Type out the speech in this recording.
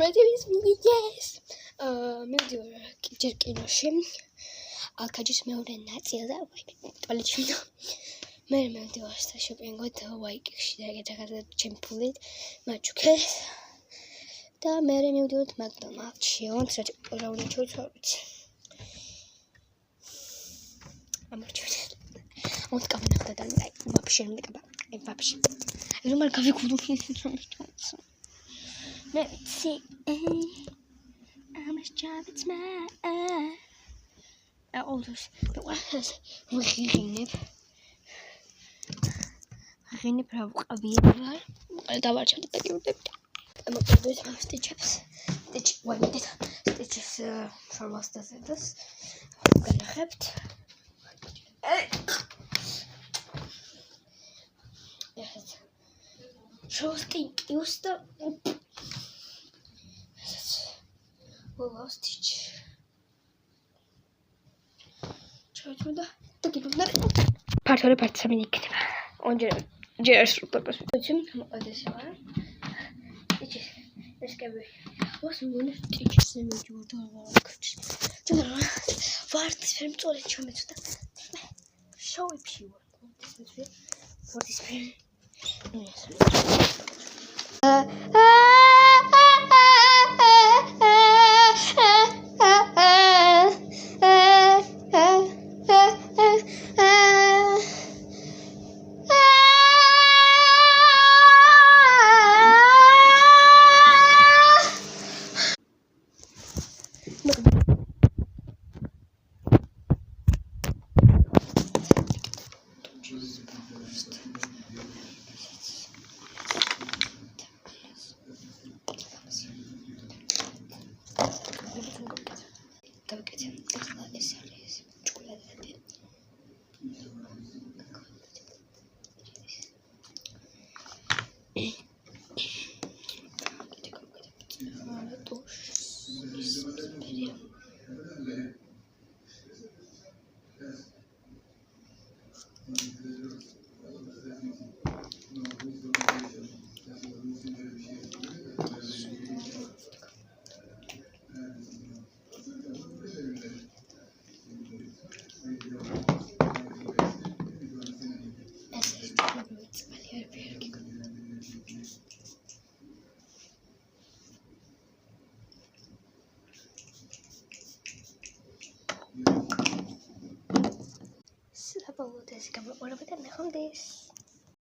ready with me? Yes. მივდივარ ჯერ კინოში. ალქაჯის მეორე ნაწილზე ტოლეთში. მე მივდივარ შოპინგად ვაიკიკში და ეგეთაღაც ჩემ ფულით მაჩუქეს. და მე მივდივარ მაკდონალდში. რა უნდა ჩავიცავთ? ამორჩევთ. Ond камера да вообще не каба. Вообще. Я думаю, как вы куда-то Let's see. I'm a job it's my all this. But what has Rinne braucht a wieder. Da war schon der Gute. I'm going to do some stitches. Stitches for what does it is. I'm going to have Шостый юста. Ластич. Что это? Так и надо. Партнеры партсаминик. Он джерс папа. Зачем? Здесь я. Здесь как бы. Вот он стичь с ними вот. Что? Варт фильм тоже чем это? Show it you. For this film. Yes. What about this?